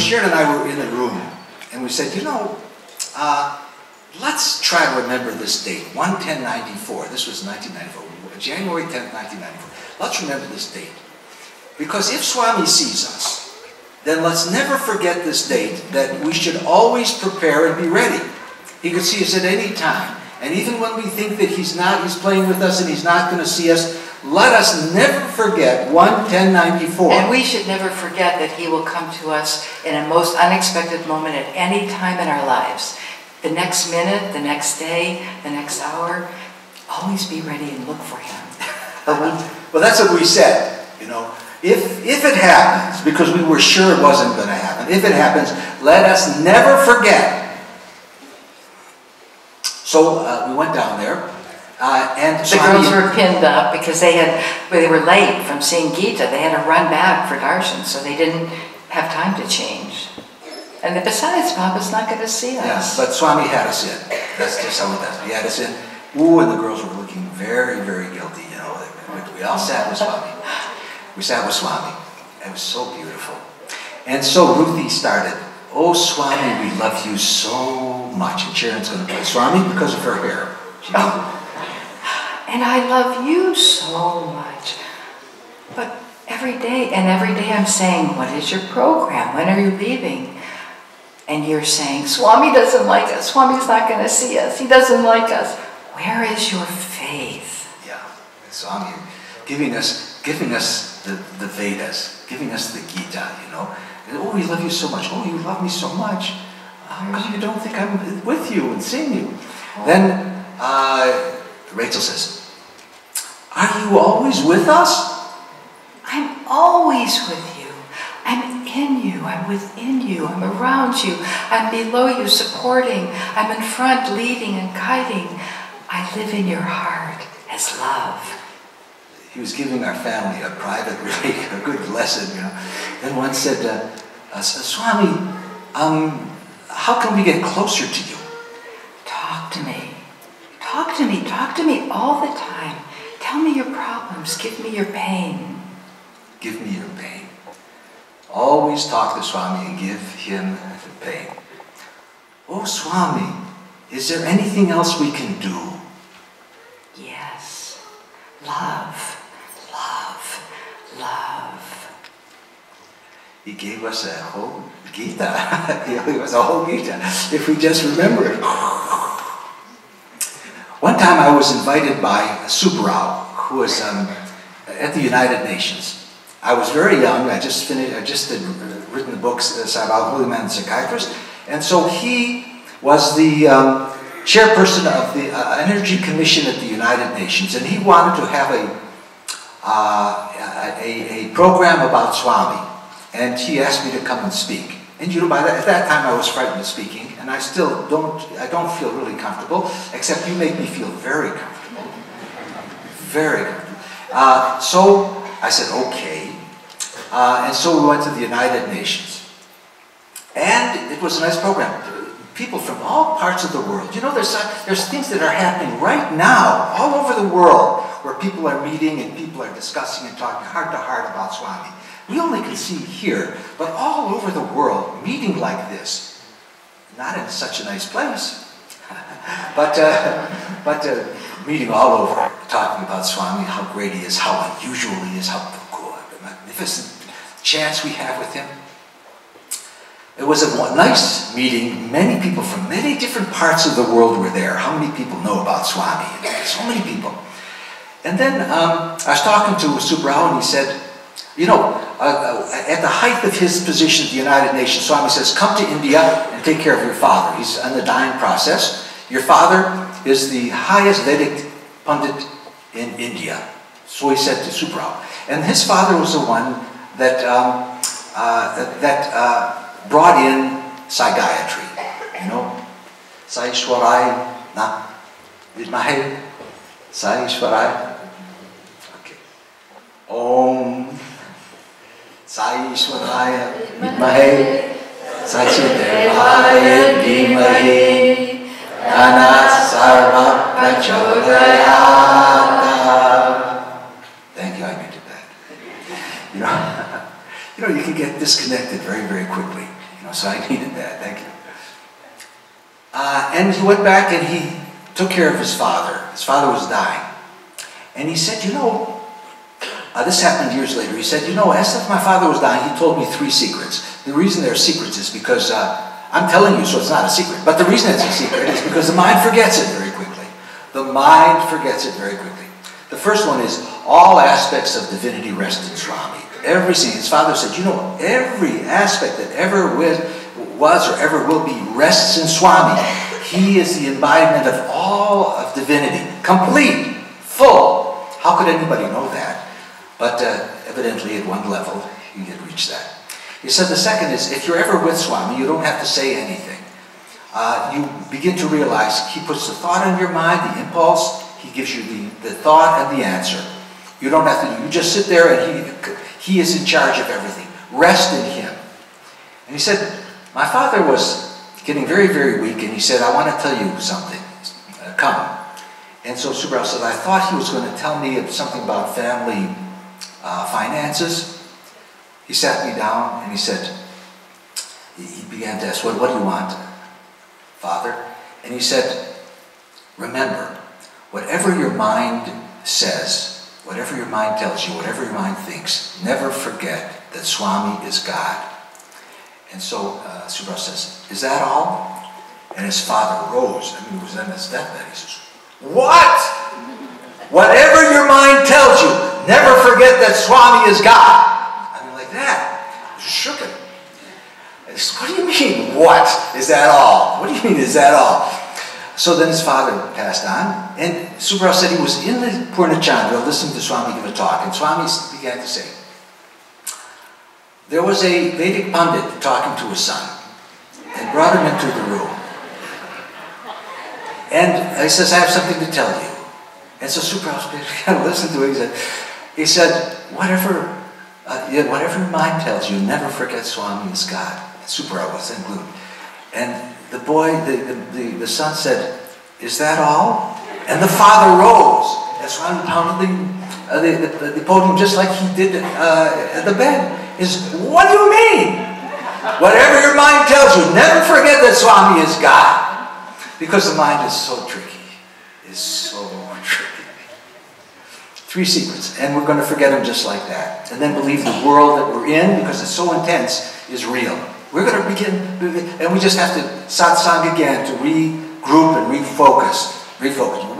Sharon and I were in the room, and we said, you know, let's try to remember this date, 1/10/94. This was 1994, January 10th, 1994. Let's remember this date. Because if Swami sees us, then let's never forget this date, that we should always prepare and be ready. He could see us at any time. And even when we think that he's playing with us and he's not going to see us, let us never forget 1/10/94. And we should never forget that he will come to us in a most unexpected moment at any time in our lives. The next minute, the next day, the next hour, always be ready and look for him. Well, that's what we said, you know. If it happens, because we were sure it wasn't going to happen, if it happens, let us never forget. So we went down there, and the girls were pinned up because they were late from seeing Gita. They had to run back for darshan, so they didn't have time to change. And besides, Baba's not going to see us. Yes, but Swami had us in. That's just how it does. He had us in. Ooh, and the girls were looking very, very guilty. You know, we all sat with Swami. We sat with Swami. It was so beautiful. And so Ruthie started, "Oh, Swami, we love you so much." And Sharon's going to play Swami because of her hair. And I love you so much. But every day I'm saying, "What is your program? When are you leaving?" And you're saying, "Swami doesn't like us. Swami's not going to see us. He doesn't like us." Where is your faith? Yeah, Swami giving us the Vedas, giving us the Gita, you know. "Oh, we love you so much. Oh, you love me so much. How come you don't think I'm with you and seeing you?" Then Rachel says, "Are you always with us?" I'm always with you. I'm in you. I'm within you. I'm around you. I'm below you, supporting. I'm in front, leading and guiding. I live in your heart as love. He was giving our family a private, really a good lesson, you know. Then one said, "Swami, how can we get closer to you?" Talk to me. Talk to me. Talk to me all the time. Tell me your problems. Give me your pain. Give me your pain. Always talk to Swami and give him the pain. "Oh, Swami, is there anything else we can do?" Yes. Love. Love. Love. He gave us a whole Gita. He gave us a whole Gita, if we just remember it. One time I was invited by Subarao, who was at the United Nations. I was very young. I just had written the books, Sai Baba, Holy Man, Psychiatrist. And so he was the chairperson of the Energy Commission at the United Nations. And he wanted to have a program about Swami. And he asked me to come and speak. And you know, at that time I was frightened of speaking. And I still don't feel really comfortable, except you make me feel very comfortable. Very comfortable. So I said, okay. And so we went to the United Nations. And it was a nice program. People from all parts of the world. You know, there's things that are happening right now all over the world where people are meeting and people are discussing and talking heart to heart about Swami. We only can see here, but all over the world, meeting like this. Not in such a nice place, but meeting all over, talking about Swami, how great he is, how unusual he is, how good, magnificent chance we have with him. It was a nice meeting. Many people from many different parts of the world were there. How many people know about Swami? So many people. And then I was talking to Subarao, and he said, you know, at the height of his position at the United Nations, Swami says, "Come to India and take care of your father. He's in the dying process. Your father is the highest Vedic pundit in India." So he said to Subarao. And his father was the one that brought in psychiatry. You know, Sai Ishwarai na vidmahe, Sai Ishwarai. Okay. Om Sai Ishwaraya vidmahe, Sachidevaya dhimahi, Dana sarva prachodayata. Thank you, I did that. You know, you can get disconnected very, very quickly. You So I needed that, thank you. And he went back and he took care of his father. His father was dying. And he said, you know, this happened years later. He said, you know, as my father was dying, he told me 3 secrets. The reason they're secrets is because, I'm telling you, so it's not a secret. But the reason it's a secret is because the mind forgets it very quickly. The mind forgets it very quickly. The first one is, all aspects of divinity rest in Swami. Everything. His father said, you know, every aspect that ever was or ever will be rests in Swami. He is the embodiment of all of divinity. Complete. Full. How could anybody know that? But evidently at one level, he had reached that. He said the second is, if you're ever with Swami, you don't have to say anything. You begin to realize he puts the thought in your mind, the impulse, he gives you the thought and the answer. You don't have to, you just sit there and he is in charge of everything. Rest in him. And he said, my father was getting very, very weak, and he said, I want to tell you something. Come. And so Subrao said, I thought he was going to tell me something about family finances. He sat me down and he said, he began to ask, what do you want, Father? And he said, remember, whatever your mind says, whatever your mind tells you, whatever your mind thinks, never forget that Swami is God. And so Subrao says, is that all? And his father rose. I mean, he was on his deathbed. He says, what? Whatever your mind tells you, never forget that Swami is God. I mean, like that. It shook him. I said, what do you mean, what? Is that all? What do you mean, is that all? So then his father passed on, and Subrao said he was in the Purnachandra listening to Swami give a talk, and Swami began to say, there was a Vedic Pandit talking to his son, and brought him into the room. And he says, I have something to tell you. And so Subrao kind of listened to it. He said, whatever your mind tells you, never forget Swami is God. And Subrao was then glued. And the boy, the son said, is that all? And the father rose. And Swami pounded the podium just like he did at the bed. What do you mean? Whatever your mind tells you, never forget that Swami is God. Because the mind is so tricky. It's so tricky. 3 secrets. And we're going to forget them just like that. And then believe the world that we're in, because it's so intense, is real. We're going to begin, and we just have to satsang again to regroup and refocus.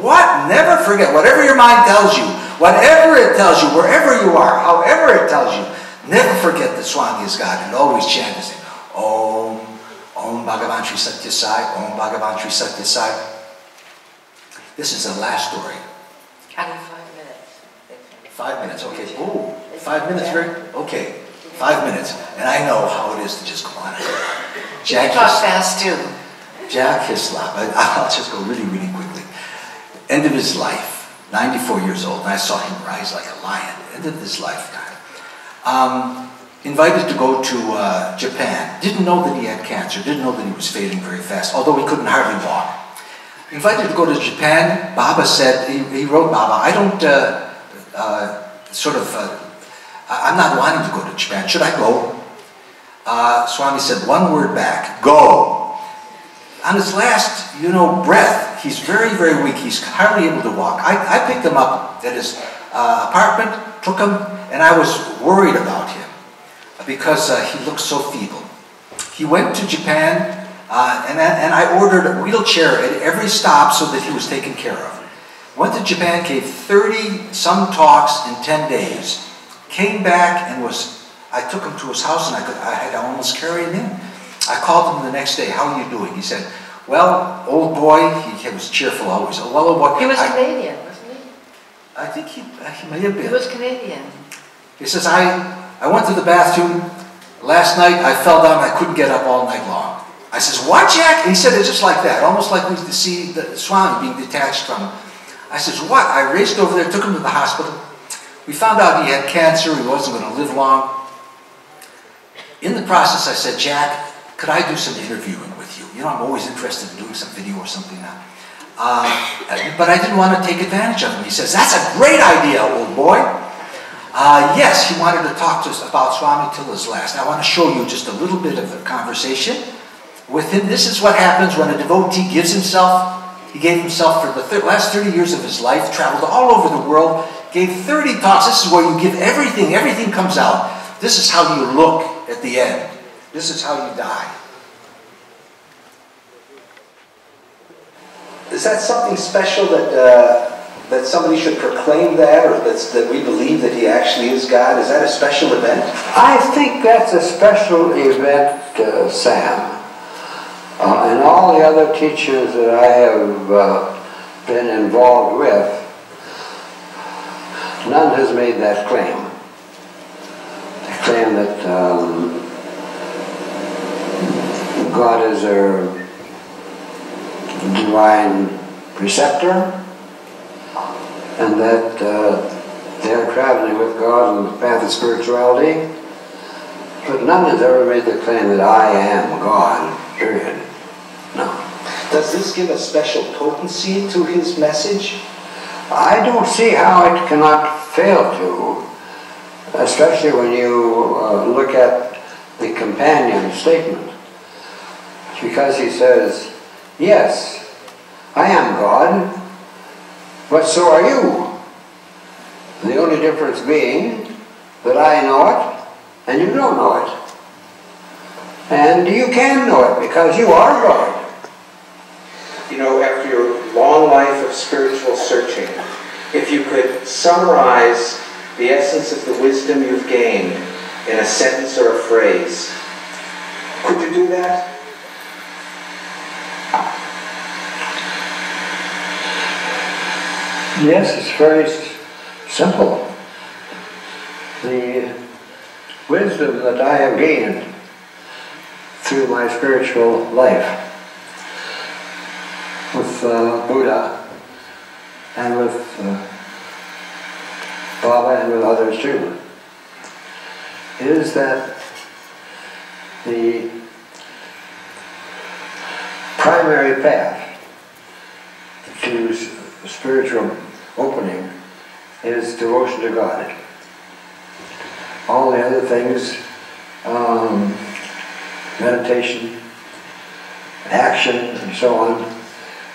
What? Never forget. Whatever your mind tells you, whatever it tells you, wherever you are, however it tells you, never forget that Swami is God. And always chant this thing. Om. Om Bhagavan Sri Sathya Sai, Om Bhagavan Sri Sathya Sai. This is the last story. How do 5 minutes? 5 minutes, okay. Oh, 5 minutes, okay. 5 minutes. And I know how it is to just go on. Jack talk fast too. Jack Hislop. I'll just go really, really quickly. End of his life, 94 years old. And I saw him rise like a lion. End of his lifetime. Invited to go to Japan. Didn't know that he had cancer. Didn't know that he was fading very fast, although he couldn't hardly walk. Invited to go to Japan. Baba said, he wrote Baba, I don't I'm not wanting to go to Japan. Should I go? Swami said one word back, go. On his last, breath, he's very, very weak. He's hardly able to walk. I picked him up at his apartment, took him, and I was worried about him because he looked so feeble. He went to Japan, and I ordered a wheelchair at every stop so that he was taken care of. Went to Japan, gave 30-some talks in 10 days. Came back and I took him to his house and I had to almost carry him in. I called him the next day, how are you doing? He said, well, old boy, he was cheerful always. Well, old boy. He was Canadian, wasn't he? I think he may have been. He was Canadian. He says, I went to the bathroom last night, I fell down, I couldn't get up all night long. I says, what, Jack? And he said it just like that, almost like we see the Swami being detached from him. I says, what? I raced over there, took him to the hospital. We found out he had cancer, he wasn't going to live long. In the process, I said, Jack, could I do some interviewing with you? I'm always interested in doing some video or something now. But I didn't want to take advantage of him. He says, that's a great idea, old boy. Yes, he wanted to talk to us about Swami till his last. I want to show you just a little bit of the conversation with him. This is what happens when a devotee gives himself. He gave himself for the last 30 years of his life, traveled all over the world, gave 30 talks. This is where you give everything. Everything comes out. This is how you look at the end. This is how you die. Is that something special that somebody should proclaim that, or that we believe that he actually is God? Is that a special event? I think that's a special event, Sam. And all the other teachers that I have been involved with, none has made that claim. The claim that God is their divine preceptor, and that they're traveling with God on the path of spirituality. But none has ever made the claim that I am God, period. No. Does this give a special potency to his message? I don't see how it cannot fail to, especially when you look at the companion statement. Because he says, yes, I am God, but so are you. The only difference being that I know it and you don't know it. And you can know it because you are God. You know, after your long life of spiritual searching, if you could summarize the essence of the wisdom you've gained in a sentence or a phrase, could you do that? Yes, it's very simple. The wisdom that I have gained through my spiritual life with Buddha and with Baba and with others too, is that the primary path to spiritual opening is devotion to God. All the other things, meditation, action, and so on,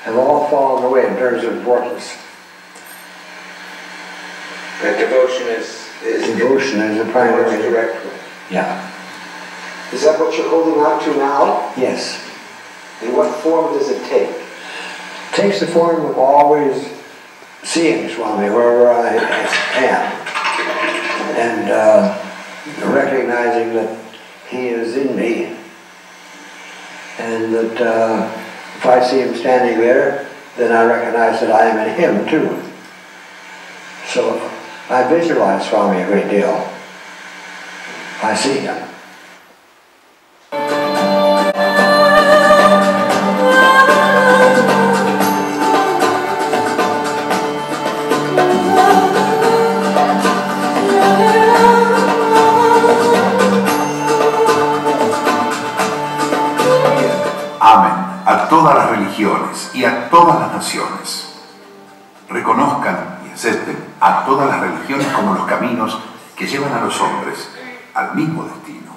have all fallen away in terms of importance. That devotion is the primary. direct way. Yeah. Is that what you're holding on to now? Yes. And what form does it take? It takes the form of always seeing Swami wherever I am, and recognizing that he is in me, and that if I see him standing there, then I recognize that I am in him too. So I visualize Swami a great deal. I see him. A todas las religiones y a todas las naciones. Reconozcan y acepten a todas las religiones como los caminos que llevan a los hombres al mismo destino.